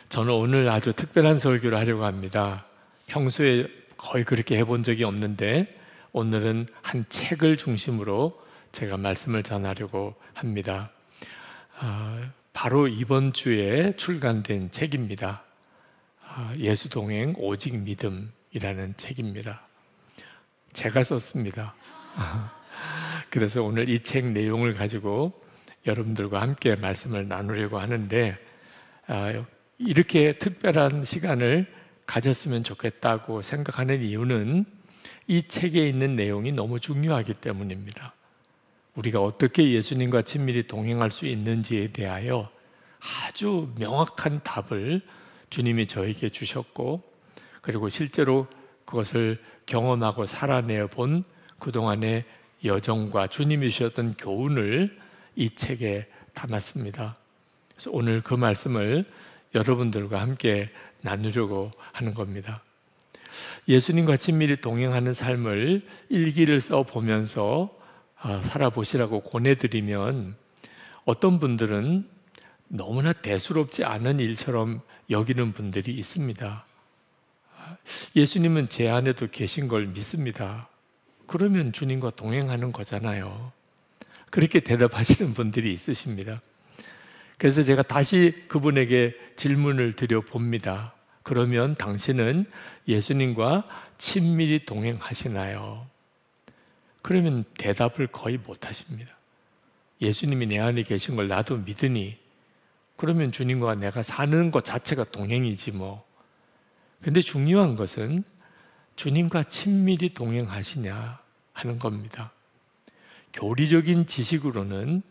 저는 오늘 아주 특별한 설교를 하려고 합니다. 평소에 거의 그렇게 해본 적이 없는데 오늘은 한 책을 중심으로 제가 말씀을 전하려고 합니다. 바로 이번 주에 출간된 책입니다. 예수동행 오직 믿음이라는 책입니다. 제가 썼습니다. 그래서 오늘 이 책 내용을 가지고 여러분들과 함께 말씀을 나누려고 하는데, 이렇게 특별한 시간을 가졌으면 좋겠다고 생각하는 이유는 이 책에 있는 내용이 너무 중요하기 때문입니다. 우리가 어떻게 예수님과 친밀히 동행할 수 있는지에 대하여 아주 명확한 답을 주님이 저에게 주셨고, 그리고 실제로 그것을 경험하고 살아내어 본 그동안의 여정과 주님이 주셨던 교훈을 이 책에 담았습니다. 그래서 오늘 그 말씀을 여러분들과 함께 나누려고 하는 겁니다. 예수님과 친밀히 동행하는 삶을 일기를 써보면서 살아보시라고 권해드리면, 어떤 분들은 너무나 대수롭지 않은 일처럼 여기는 분들이 있습니다. 예수님은 제 안에도 계신 걸 믿습니다. 그러면 주님과 동행하는 거잖아요. 그렇게 대답하시는 분들이 있으십니다. 그래서 제가 다시 그분에게 질문을 드려봅니다. 그러면 당신은 예수님과 친밀히 동행하시나요? 그러면 대답을 거의 못하십니다. 예수님이 내 안에 계신 걸 나도 믿으니 그러면 주님과 내가 사는 것 자체가 동행이지 뭐. 근데 중요한 것은 주님과 친밀히 동행하시냐 하는 겁니다. 교리적인 지식으로는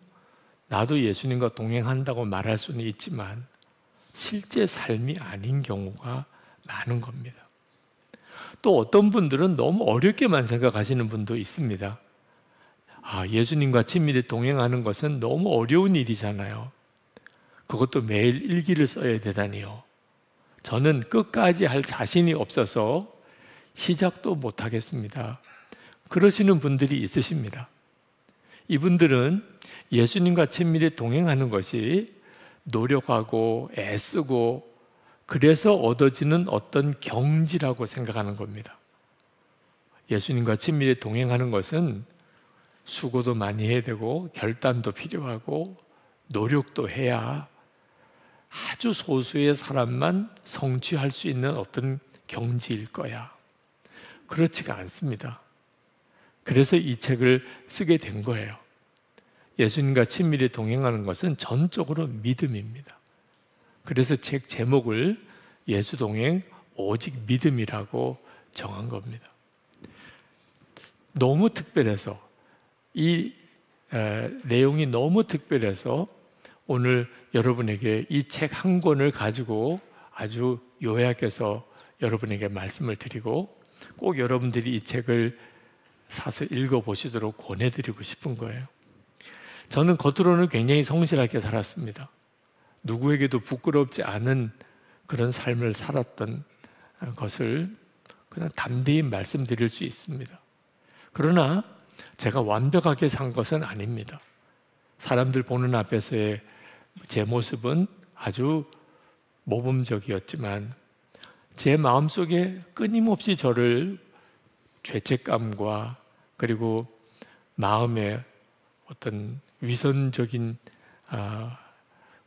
나도 예수님과 동행한다고 말할 수는 있지만 실제 삶이 아닌 경우가 많은 겁니다. 또 어떤 분들은 너무 어렵게만 생각하시는 분도 있습니다. 예수님과 친밀히 동행하는 것은 너무 어려운 일이잖아요. 그것도 매일 일기를 써야 되다니요. 저는 끝까지 할 자신이 없어서 시작도 못하겠습니다. 그러시는 분들이 있으십니다. 이분들은 예수님과 친밀히 동행하는 것이 노력하고 애쓰고 그래서 얻어지는 어떤 경지라고 생각하는 겁니다. 예수님과 친밀히 동행하는 것은 수고도 많이 해야 되고 결단도 필요하고 노력도 해야 아주 소수의 사람만 성취할 수 있는 어떤 경지일 거야. 그렇지가 않습니다. 그래서 이 책을 쓰게 된 거예요. 예수님과 친밀히 동행하는 것은 전적으로 믿음입니다. 그래서 책 제목을 예수동행 오직 믿음이라고 정한 겁니다. 너무 특별해서, 이 내용이 너무 특별해서 오늘 여러분에게 이 책 한 권을 가지고 아주 요약해서 여러분에게 말씀을 드리고, 꼭 여러분들이 이 책을 사서 읽어보시도록 권해드리고 싶은 거예요. 저는 겉으로는 굉장히 성실하게 살았습니다. 누구에게도 부끄럽지 않은 그런 삶을 살았던 것을 그냥 담대히 말씀드릴 수 있습니다. 그러나 제가 완벽하게 산 것은 아닙니다. 사람들 보는 앞에서의 제 모습은 아주 모범적이었지만 제 마음속에 끊임없이 저를 죄책감과 그리고 마음에 어떤 위선적인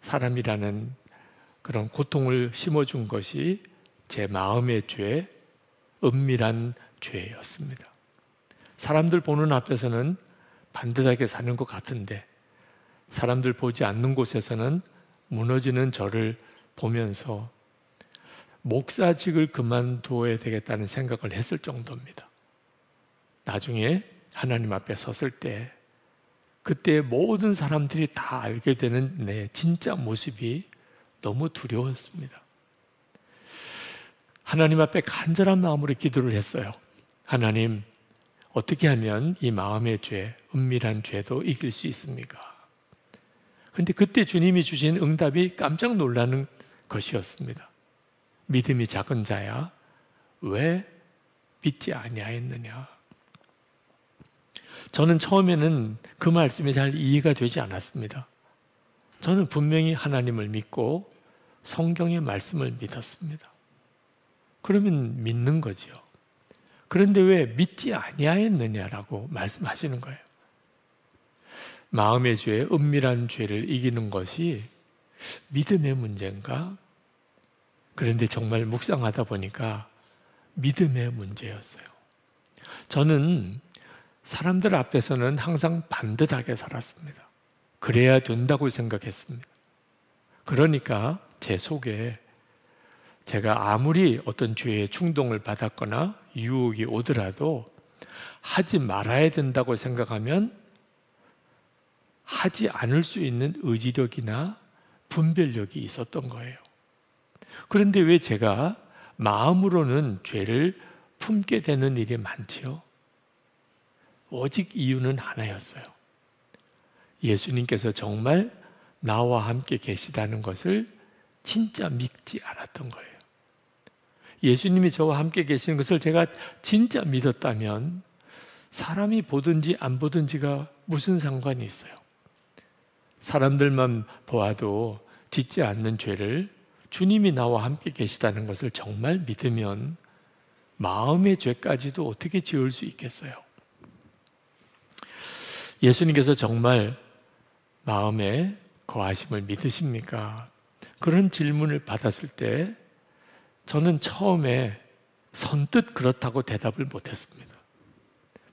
사람이라는 그런 고통을 심어준 것이 제 마음의 죄, 은밀한 죄였습니다. 사람들 보는 앞에서는 반듯하게 사는 것 같은데 사람들 보지 않는 곳에서는 무너지는 저를 보면서 목사직을 그만둬야 되겠다는 생각을 했을 정도입니다. 나중에 하나님 앞에 섰을 때 그때 모든 사람들이 다 알게 되는 내 진짜 모습이 너무 두려웠습니다. 하나님 앞에 간절한 마음으로 기도를 했어요. 하나님, 어떻게 하면 이 마음의 죄, 은밀한 죄도 이길 수 있습니까? 그런데 그때 주님이 주신 응답이 깜짝 놀라는 것이었습니다. 믿음이 작은 자야, 왜 믿지 아니하였느냐? 저는 처음에는 그 말씀이 잘 이해가 되지 않았습니다. 저는 분명히 하나님을 믿고 성경의 말씀을 믿었습니다. 그러면 믿는 거죠. 그런데 왜 믿지 아니하였느냐라고 말씀하시는 거예요. 마음의 죄, 은밀한 죄를 이기는 것이 믿음의 문제인가? 그런데 정말 묵상하다 보니까 믿음의 문제였어요. 저는 사람들 앞에서는 항상 반듯하게 살았습니다. 그래야 된다고 생각했습니다. 그러니까 제 속에 제가 아무리 어떤 죄의 충동을 받았거나 유혹이 오더라도 하지 말아야 된다고 생각하면 하지 않을 수 있는 의지력이나 분별력이 있었던 거예요. 그런데 왜 제가 마음으로는 죄를 품게 되는 일이 많지요? 오직 이유는 하나였어요. 예수님께서 정말 나와 함께 계시다는 것을 진짜 믿지 않았던 거예요. 예수님이 저와 함께 계시는 것을 제가 진짜 믿었다면 사람이 보든지 안 보든지가 무슨 상관이 있어요? 사람들만 보아도 짓지 않는 죄를 주님이 나와 함께 계시다는 것을 정말 믿으면 마음의 죄까지도 어떻게 지을 수 있겠어요? 예수님께서 정말 마음에 거하심을 믿으십니까? 그런 질문을 받았을 때 저는 처음에 선뜻 그렇다고 대답을 못했습니다.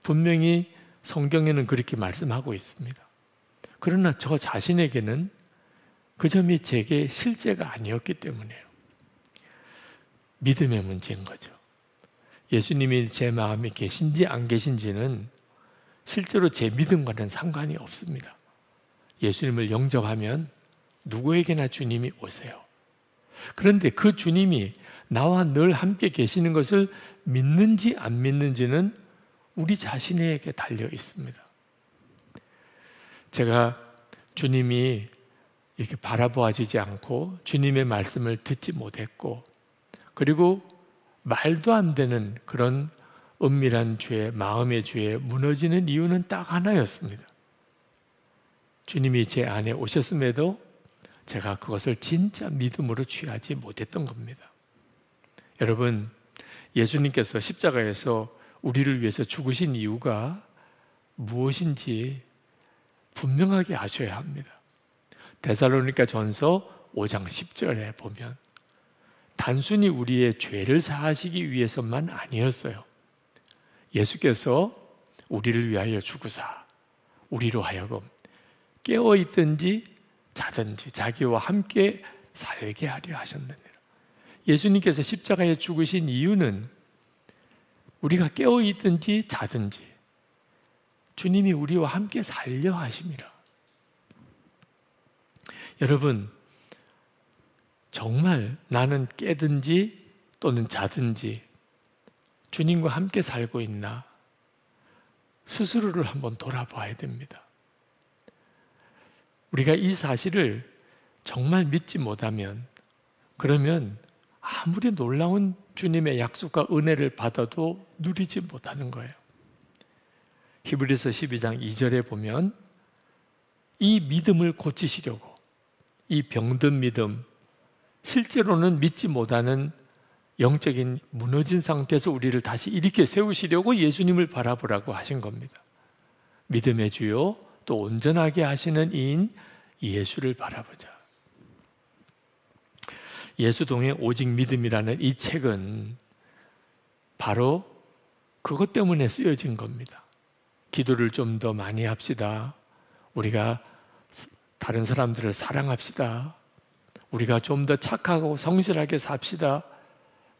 분명히 성경에는 그렇게 말씀하고 있습니다. 그러나 저 자신에게는 그 점이 제게 실제가 아니었기 때문에요. 믿음의 문제인 거죠. 예수님이 제 마음에 계신지 안 계신지는 실제로 제 믿음과는 상관이 없습니다. 예수님을 영접하면 누구에게나 주님이 오세요. 그런데 그 주님이 나와 늘 함께 계시는 것을 믿는지 안 믿는지는 우리 자신에게 달려 있습니다. 제가 주님이 이렇게 바라보아지지 않고 주님의 말씀을 듣지 못했고, 그리고 말도 안 되는 그런 은밀한 죄, 마음의 죄에 무너지는 이유는 딱 하나였습니다. 주님이 제 안에 오셨음에도 제가 그것을 진짜 믿음으로 취하지 못했던 겁니다. 여러분, 예수님께서 십자가에서 우리를 위해서 죽으신 이유가 무엇인지 분명하게 아셔야 합니다. 데살로니가 전서 5장 10절에 보면 단순히 우리의 죄를 사하시기 위해서만 아니었어요. 예수께서 우리를 위하여 죽으사 우리로 하여금 깨어있든지 자든지 자기와 함께 살게 하려 하셨느니라. 예수님께서 십자가에 죽으신 이유는 우리가 깨어있든지 자든지 주님이 우리와 함께 살려 하심이라. 여러분, 정말 나는 깨든지 또는 자든지 주님과 함께 살고 있나? 스스로를 한번 돌아봐야 됩니다. 우리가 이 사실을 정말 믿지 못하면, 그러면 아무리 놀라운 주님의 약속과 은혜를 받아도 누리지 못하는 거예요. 히브리서 12장 2절에 보면 이 믿음을 고치시려고, 이 병든 믿음, 실제로는 믿지 못하는 영적인 무너진 상태에서 우리를 다시 일으켜 세우시려고 예수님을 바라보라고 하신 겁니다. 믿음의 주요 또 온전하게 하시는 이인 예수를 바라보자. 예수동의 오직 믿음이라는 이 책은 바로 그것 때문에 쓰여진 겁니다. 기도를 좀 더 많이 합시다. 우리가 다른 사람들을 사랑합시다. 우리가 좀 더 착하고 성실하게 삽시다.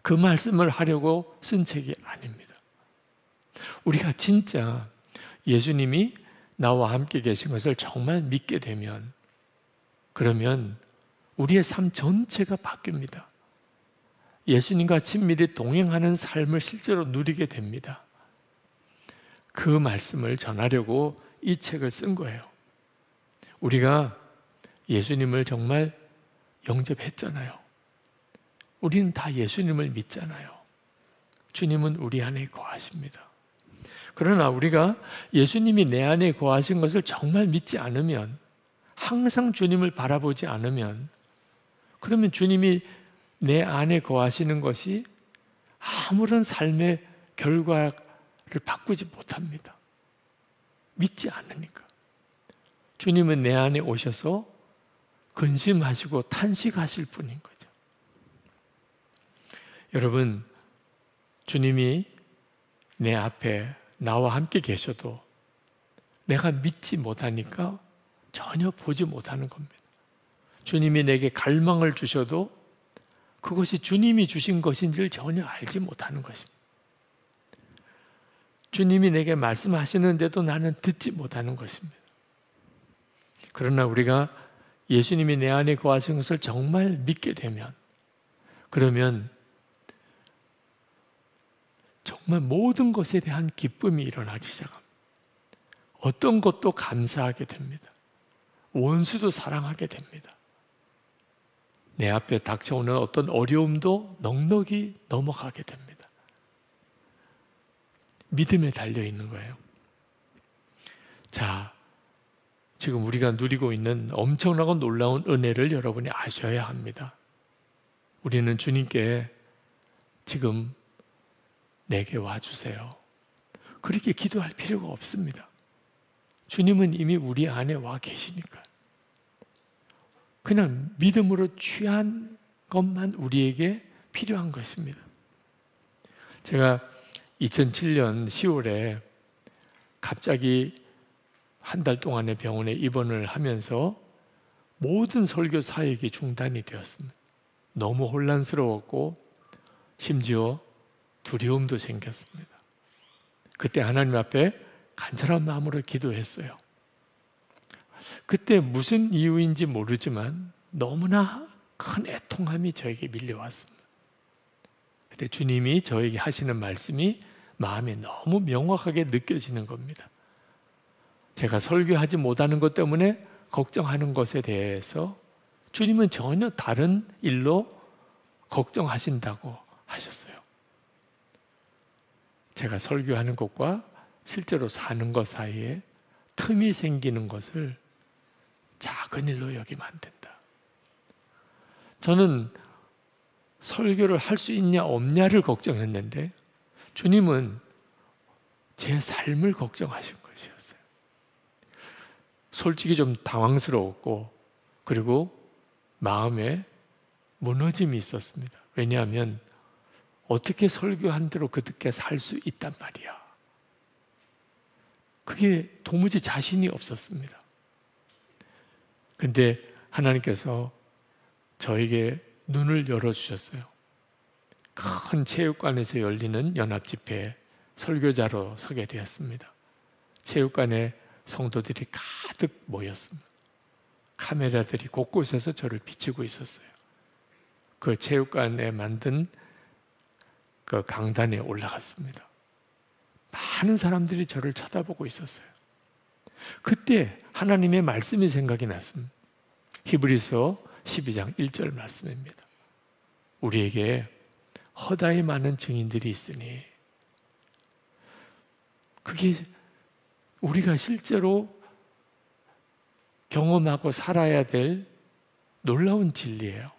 그 말씀을 하려고 쓴 책이 아닙니다. 우리가 진짜 예수님이 나와 함께 계신 것을 정말 믿게 되면, 그러면 우리의 삶 전체가 바뀝니다. 예수님과 친밀히 동행하는 삶을 실제로 누리게 됩니다. 그 말씀을 전하려고 이 책을 쓴 거예요. 우리가 예수님을 정말 영접했잖아요. 우리는 다 예수님을 믿잖아요. 주님은 우리 안에 거하십니다. 그러나 우리가 예수님이 내 안에 거하신 것을 정말 믿지 않으면, 항상 주님을 바라보지 않으면, 그러면 주님이 내 안에 거하시는 것이 아무런 삶의 결과를 바꾸지 못합니다. 믿지 않으니까. 주님은 내 안에 오셔서 근심하시고 탄식하실 분인 거죠. 여러분, 주님이 내 앞에 나와 함께 계셔도 내가 믿지 못하니까 전혀 보지 못하는 겁니다. 주님이 내게 갈망을 주셔도 그것이 주님이 주신 것인지를 전혀 알지 못하는 것입니다. 주님이 내게 말씀하시는데도 나는 듣지 못하는 것입니다. 그러나 우리가 예수님이 내 안에 거하신 것을 정말 믿게 되면, 그러면 정말 모든 것에 대한 기쁨이 일어나기 시작합니다. 어떤 것도 감사하게 됩니다. 원수도 사랑하게 됩니다. 내 앞에 닥쳐오는 어떤 어려움도 넉넉히 넘어가게 됩니다. 믿음에 달려있는 거예요. 자, 지금 우리가 누리고 있는 엄청나고 놀라운 은혜를 여러분이 아셔야 합니다. 우리는 주님께 지금 내게 와주세요, 그렇게 기도할 필요가 없습니다. 주님은 이미 우리 안에 와 계시니까 그냥 믿음으로 취한 것만 우리에게 필요한 것입니다. 제가 2007년 10월에 갑자기 한 달 동안의 병원에 입원을 하면서 모든 설교 사역이 중단이 되었습니다. 너무 혼란스러웠고 심지어 두려움도 생겼습니다. 그때 하나님 앞에 간절한 마음으로 기도했어요. 그때 무슨 이유인지 모르지만 너무나 큰 애통함이 저에게 밀려왔습니다. 그때 주님이 저에게 하시는 말씀이 마음에 너무 명확하게 느껴지는 겁니다. 제가 설교하지 못하는 것 때문에 걱정하는 것에 대해서 주님은 전혀 다른 일로 걱정하신다고 하셨어요. 제가 설교하는 것과 실제로 사는 것 사이에 틈이 생기는 것을 작은 일로 여기면 안 된다. 저는 설교를 할 수 있냐 없냐를 걱정했는데 주님은 제 삶을 걱정하신 것이었어요. 솔직히 좀 당황스러웠고 그리고 마음에 무너짐이 있었습니다. 왜냐하면 어떻게 설교한 대로 그렇게 살 수 있단 말이야. 그게 도무지 자신이 없었습니다. 근데 하나님께서 저에게 눈을 열어주셨어요. 큰 체육관에서 열리는 연합집회에 설교자로 서게 되었습니다. 체육관에 성도들이 가득 모였습니다. 카메라들이 곳곳에서 저를 비추고 있었어요. 그 체육관에 만든 그 강단에 올라갔습니다. 많은 사람들이 저를 쳐다보고 있었어요. 그때 하나님의 말씀이 생각이 났습니다. 히브리서 12장 1절 말씀입니다. 우리에게 허다히 많은 증인들이 있으니, 그게 우리가 실제로 경험하고 살아야 될 놀라운 진리예요.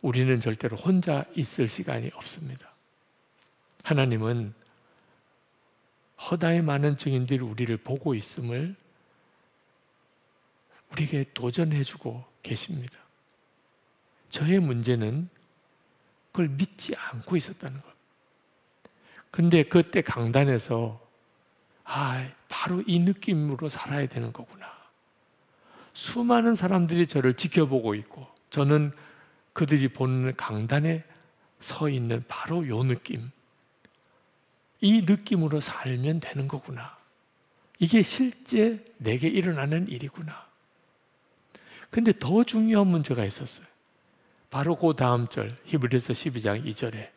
우리는 절대로 혼자 있을 시간이 없습니다. 하나님은 허다히 많은 증인들이 우리를 보고 있음을 우리에게 도전해주고 계십니다. 저의 문제는 그걸 믿지 않고 있었다는 것. 근데 그때 강단에서 바로 이 느낌으로 살아야 되는 거구나. 수많은 사람들이 저를 지켜보고 있고 저는 그들이 보는 강단에 서 있는 바로 요 느낌, 이 느낌으로 살면 되는 거구나. 이게 실제 내게 일어나는 일이구나. 근데 더 중요한 문제가 있었어요. 바로 그 다음 절 히브리서 12장 2절에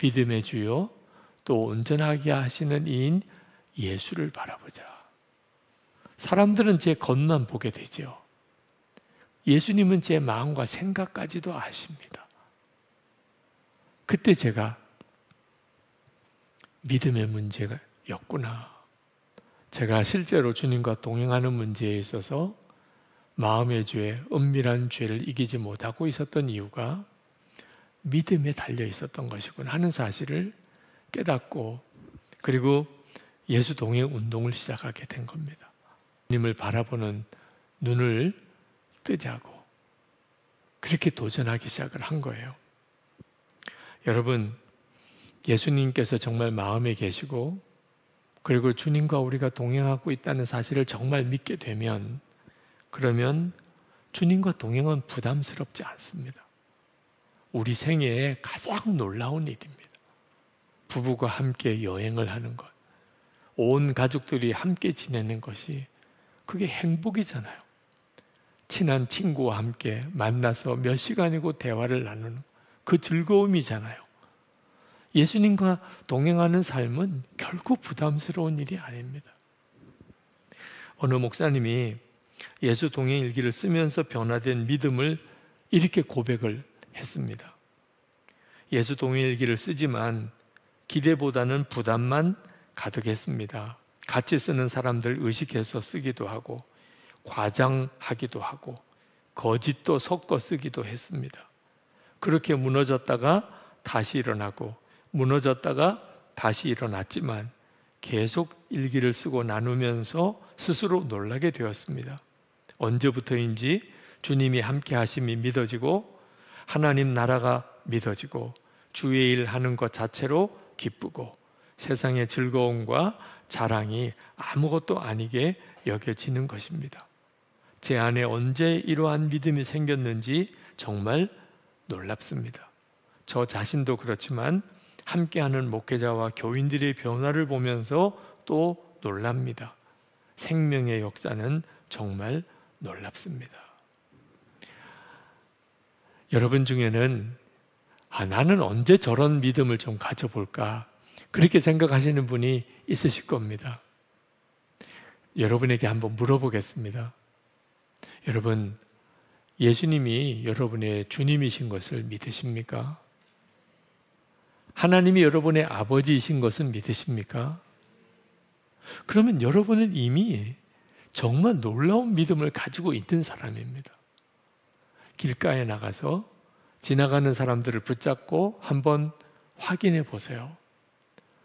믿음의 주요 또 온전하게 하시는 이인 예수를 바라보자. 사람들은 제 겉만 보게 되죠. 예수님은 제 마음과 생각까지도 아십니다. 그때 제가 믿음의 문제였구나. 제가 실제로 주님과 동행하는 문제에 있어서 마음의 죄, 은밀한 죄를 이기지 못하고 있었던 이유가 믿음에 달려 있었던 것이구나 하는 사실을 깨닫고, 그리고 예수 동행 운동을 시작하게 된 겁니다. 주님을 바라보는 눈을 뜨자고 그렇게 도전하기 시작을 한 거예요. 여러분, 예수님께서 정말 마음에 계시고 그리고 주님과 우리가 동행하고 있다는 사실을 정말 믿게 되면, 그러면 주님과 동행은 부담스럽지 않습니다. 우리 생애에 가장 놀라운 일입니다. 부부가 함께 여행을 하는 것, 온 가족들이 함께 지내는 것이 그게 행복이잖아요. 친한 친구와 함께 만나서 몇 시간이고 대화를 나누는 그 즐거움이잖아요. 예수님과 동행하는 삶은 결코 부담스러운 일이 아닙니다. 어느 목사님이 예수 동행 일기를 쓰면서 변화된 믿음을 이렇게 고백을 했습니다. 예수 동행 일기를 쓰지만 기대보다는 부담만 가득했습니다. 같이 쓰는 사람들 의식해서 쓰기도 하고 과장하기도 하고 거짓도 섞어 쓰기도 했습니다. 그렇게 무너졌다가 다시 일어나고 무너졌다가 다시 일어났지만 계속 일기를 쓰고 나누면서 스스로 놀라게 되었습니다. 언제부터인지 주님이 함께 하심이 믿어지고 하나님 나라가 믿어지고 주의 일 하는 것 자체로 기쁘고 세상의 즐거움과 자랑이 아무것도 아니게 여겨지는 것입니다. 제 안에 언제 이러한 믿음이 생겼는지 정말 놀랍습니다. 저 자신도 그렇지만 함께하는 목회자와 교인들의 변화를 보면서 또 놀랍니다. 생명의 역사는 정말 놀랍습니다. 여러분 중에는 나는 언제 저런 믿음을 좀 가져볼까 그렇게 생각하시는 분이 있으실 겁니다. 여러분에게 한번 물어보겠습니다. 여러분, 예수님이 여러분의 주님이신 것을 믿으십니까? 하나님이 여러분의 아버지이신 것을 믿으십니까? 그러면 여러분은 이미 정말 놀라운 믿음을 가지고 있는 사람입니다. 길가에 나가서 지나가는 사람들을 붙잡고 한번 확인해 보세요.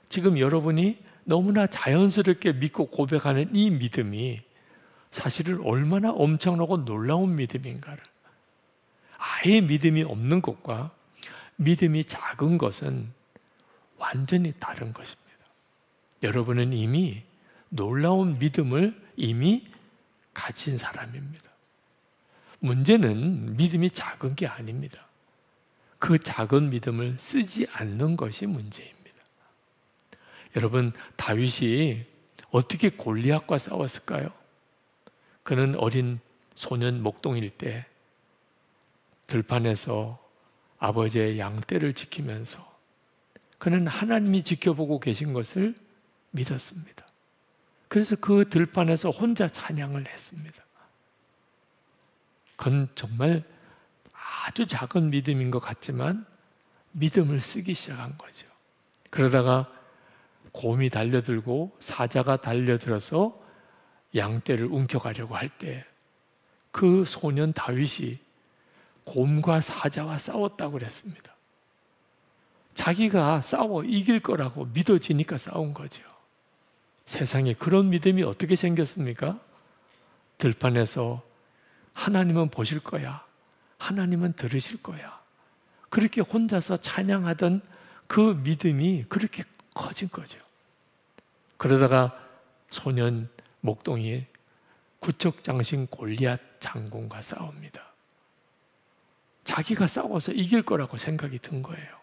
지금 여러분이 너무나 자연스럽게 믿고 고백하는 이 믿음이 사실은 얼마나 엄청나고 놀라운 믿음인가를, 아예 믿음이 없는 것과 믿음이 작은 것은 완전히 다른 것입니다. 여러분은 이미 놀라운 믿음을 이미 가진 사람입니다. 문제는 믿음이 작은 게 아닙니다. 그 작은 믿음을 쓰지 않는 것이 문제입니다. 여러분, 다윗이 어떻게 골리앗과 싸웠을까요? 그는 어린 소년 목동일 때 들판에서 아버지의 양떼를 지키면서 그는 하나님이 지켜보고 계신 것을 믿었습니다. 그래서 그 들판에서 혼자 찬양을 했습니다. 그건 정말 아주 작은 믿음인 것 같지만 믿음을 쓰기 시작한 거죠. 그러다가 곰이 달려들고 사자가 달려들어서 양떼를 움켜가려고 할 때 그 소년 다윗이 곰과 사자와 싸웠다고 그랬습니다. 자기가 싸워 이길 거라고 믿어지니까 싸운 거죠. 세상에 그런 믿음이 어떻게 생겼습니까? 들판에서 하나님은 보실 거야, 하나님은 들으실 거야, 그렇게 혼자서 찬양하던 그 믿음이 그렇게 커진 거죠. 그러다가 소년 목동이 구척장신 골리앗 장군과 싸웁니다. 자기가 싸워서 이길 거라고 생각이 든 거예요.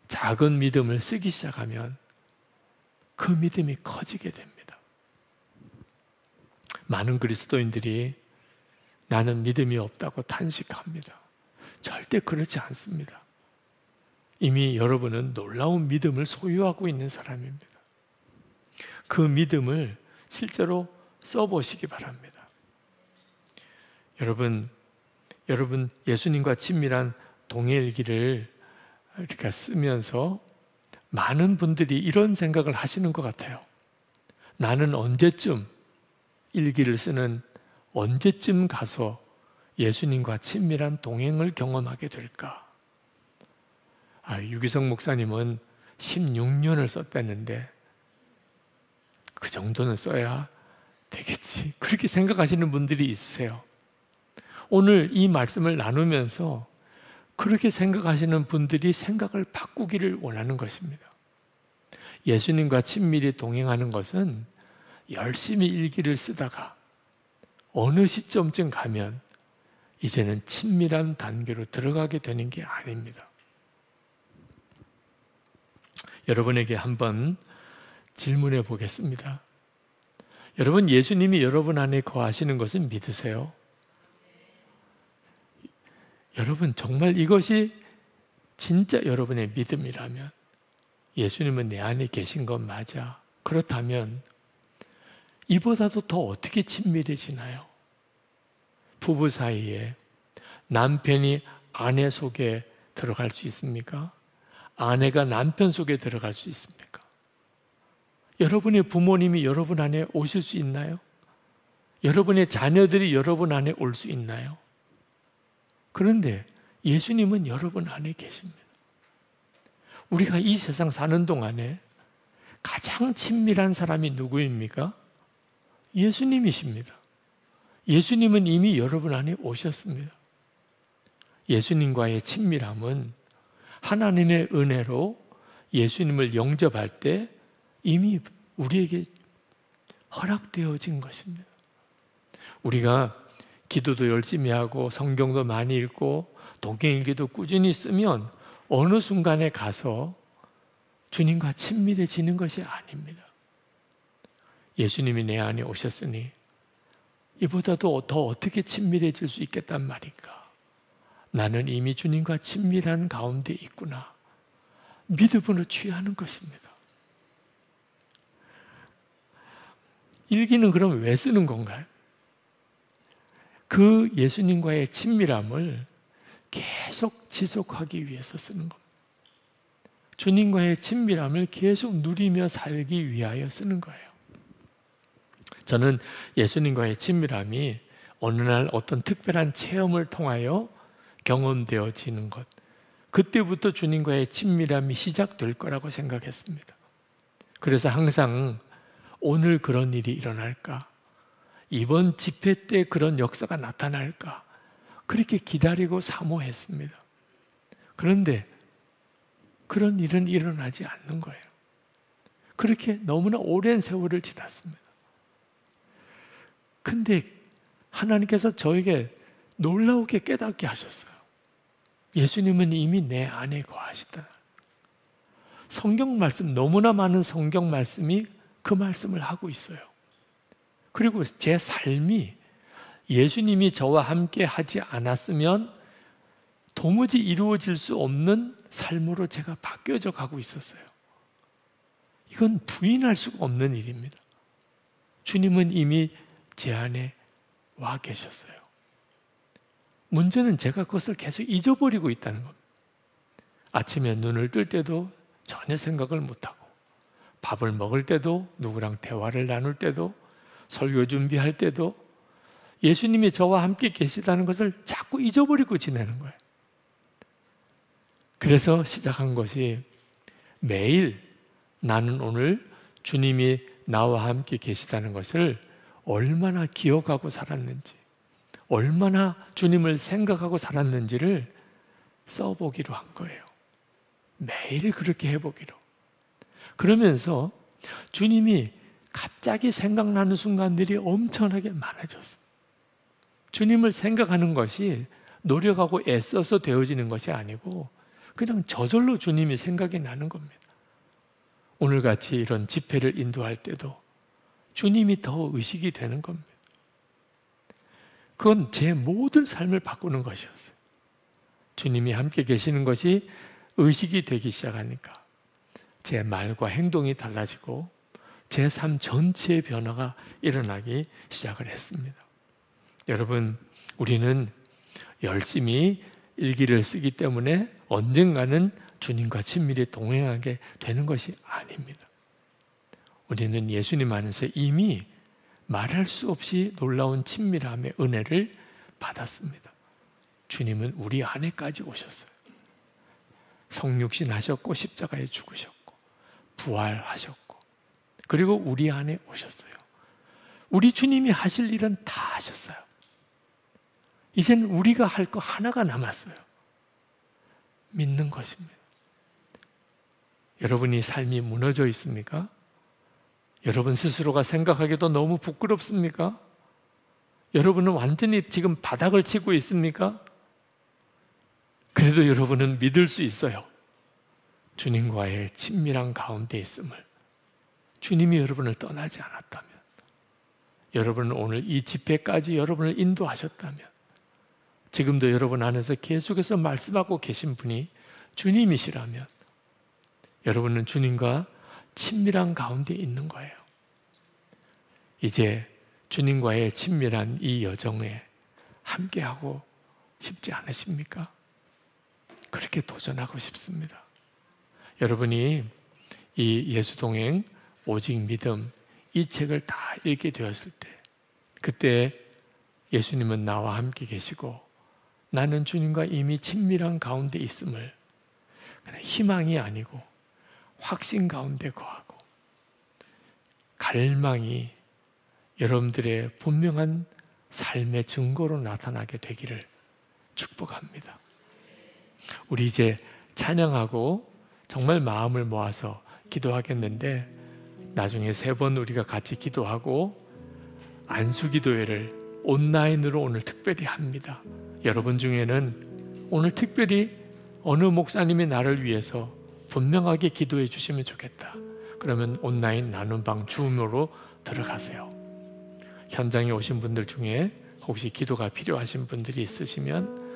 작은 믿음을 쓰기 시작하면 그 믿음이 커지게 됩니다. 많은 그리스도인들이 나는 믿음이 없다고 탄식합니다. 절대 그렇지 않습니다. 이미 여러분은 놀라운 믿음을 소유하고 있는 사람입니다. 그 믿음을 실제로 써보시기 바랍니다. 여러분 예수님과 친밀한 동행일기를 이렇게 쓰면서 많은 분들이 이런 생각을 하시는 것 같아요. 나는 언제쯤 일기를 쓰는 언제쯤 가서 예수님과 친밀한 동행을 경험하게 될까? 유기성 목사님은 16년을 썼다는데 그 정도는 써야 되겠지, 그렇게 생각하시는 분들이 있으세요. 오늘 이 말씀을 나누면서 그렇게 생각하시는 분들이 생각을 바꾸기를 원하는 것입니다. 예수님과 친밀히 동행하는 것은 열심히 일기를 쓰다가 어느 시점쯤 가면 이제는 친밀한 단계로 들어가게 되는 게 아닙니다. 여러분에게 한번 질문해 보겠습니다. 여러분, 예수님이 여러분 안에 거하시는 것은 믿으세요? 여러분, 정말 이것이 진짜 여러분의 믿음이라면, 예수님은 내 안에 계신 건 맞아, 그렇다면 이보다도 더 어떻게 친밀해지나요? 부부 사이에 남편이 아내 속에 들어갈 수 있습니까? 아내가 남편 속에 들어갈 수 있습니까? 여러분의 부모님이 여러분 안에 오실 수 있나요? 여러분의 자녀들이 여러분 안에 올 수 있나요? 그런데 예수님은 여러분 안에 계십니다. 우리가 이 세상 사는 동안에 가장 친밀한 사람이 누구입니까? 예수님이십니다. 예수님은 이미 여러분 안에 오셨습니다. 예수님과의 친밀함은 하나님의 은혜로 예수님을 영접할 때 이미 우리에게 허락되어진 것입니다. 우리가 기도도 열심히 하고 성경도 많이 읽고 동행일기도 꾸준히 쓰면 어느 순간에 가서 주님과 친밀해지는 것이 아닙니다. 예수님이 내 안에 오셨으니 이보다도 더 어떻게 친밀해질 수 있겠단 말인가? 나는 이미 주님과 친밀한 가운데 있구나, 믿음으로 취하는 것입니다. 일기는 그럼 왜 쓰는 건가요? 그 예수님과의 친밀함을 계속 지속하기 위해서 쓰는 겁니다. 주님과의 친밀함을 계속 누리며 살기 위하여 쓰는 거예요. 저는 예수님과의 친밀함이 어느 날 어떤 특별한 체험을 통하여 경험되어지는 것, 그때부터 주님과의 친밀함이 시작될 거라고 생각했습니다. 그래서 항상 오늘 그런 일이 일어날까? 이번 집회 때 그런 역사가 나타날까? 그렇게 기다리고 사모했습니다. 그런데 그런 일은 일어나지 않는 거예요. 그렇게 너무나 오랜 세월을 지났습니다. 근데 하나님께서 저에게 놀라우게 깨닫게 하셨어요. 예수님은 이미 내 안에 거하시다. 성경 말씀, 너무나 많은 성경 말씀이 그 말씀을 하고 있어요. 그리고 제 삶이 예수님이 저와 함께 하지 않았으면 도무지 이루어질 수 없는 삶으로 제가 바뀌어져 가고 있었어요. 이건 부인할 수가 없는 일입니다. 주님은 이미 제 안에 와 계셨어요. 문제는 제가 그것을 계속 잊어버리고 있다는 겁니다. 아침에 눈을 뜰 때도 전혀 생각을 못하고, 밥을 먹을 때도, 누구랑 대화를 나눌 때도, 설교 준비할 때도 예수님이 저와 함께 계시다는 것을 자꾸 잊어버리고 지내는 거예요. 그래서 시작한 것이 매일 나는 오늘 주님이 나와 함께 계시다는 것을 얼마나 기억하고 살았는지, 얼마나 주님을 생각하고 살았는지를 써보기로 한 거예요. 매일 그렇게 해보기로. 그러면서 주님이 갑자기 생각나는 순간들이 엄청나게 많아졌어요. 주님을 생각하는 것이 노력하고 애써서 되어지는 것이 아니고 그냥 저절로 주님이 생각이 나는 겁니다. 오늘같이 이런 집회를 인도할 때도 주님이 더 의식이 되는 겁니다. 그건 제 모든 삶을 바꾸는 것이었어요. 주님이 함께 계시는 것이 의식이 되기 시작하니까 제 말과 행동이 달라지고 제 삶 전체의 변화가 일어나기 시작을 했습니다. 여러분, 우리는 열심히 일기를 쓰기 때문에 언젠가는 주님과 친밀히 동행하게 되는 것이 아닙니다. 우리는 예수님 안에서 이미 말할 수 없이 놀라운 친밀함의 은혜를 받았습니다. 주님은 우리 안에까지 오셨어요. 성육신 하셨고 십자가에 죽으셨고 부활하셨고 그리고 우리 안에 오셨어요. 우리 주님이 하실 일은 다 하셨어요. 이젠 우리가 할 거 하나가 남았어요. 믿는 것입니다. 여러분이 삶이 무너져 있습니까? 여러분 스스로가 생각하기도 너무 부끄럽습니까? 여러분은 완전히 지금 바닥을 치고 있습니까? 그래도 여러분은 믿을 수 있어요. 주님과의 친밀한 가운데 있음을. 주님이 여러분을 떠나지 않았다면, 여러분은 오늘 이 집회까지 여러분을 인도하셨다면, 지금도 여러분 안에서 계속해서 말씀하고 계신 분이 주님이시라면 여러분은 주님과 친밀한 가운데 있는 거예요. 이제 주님과의 친밀한 이 여정에 함께하고 싶지 않으십니까? 그렇게 도전하고 싶습니다. 여러분이 이 예수동행 오직 믿음 이 책을 다 읽게 되었을 때, 그때 예수님은 나와 함께 계시고 나는 주님과 이미 친밀한 가운데 있음을 그냥 희망이 아니고 확신 가운데 거하고 갈망이 여러분들의 분명한 삶의 증거로 나타나게 되기를 축복합니다. 우리 이제 찬양하고 정말 마음을 모아서 기도하겠는데, 나중에 3번 우리가 같이 기도하고 안수기도회를 온라인으로 오늘 특별히 합니다. 여러분 중에는 오늘 특별히 어느 목사님이 나를 위해서 분명하게 기도해 주시면 좋겠다. 그러면 온라인 나눔방 줌으로 들어가세요. 현장에 오신 분들 중에 혹시 기도가 필요하신 분들이 있으시면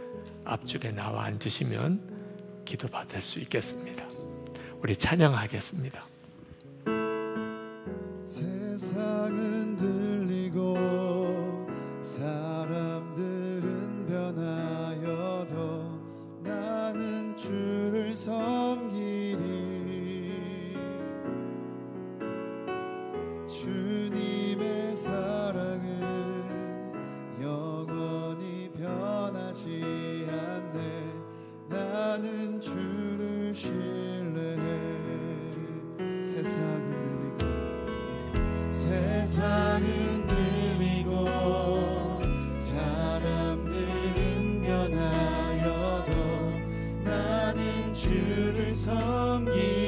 앞줄에 나와 앉으시면 기도 받을 수 있겠습니다. 우리 찬양하겠습니다. 세상은 들리고 사람들은 변하여도 나는 주를 섬기리. 주님의 사랑은 영원히 변하지 않네. 나는 주를 신뢰해. 세상은 들리고 사람들은 변하여도 나는 주를 섬기리.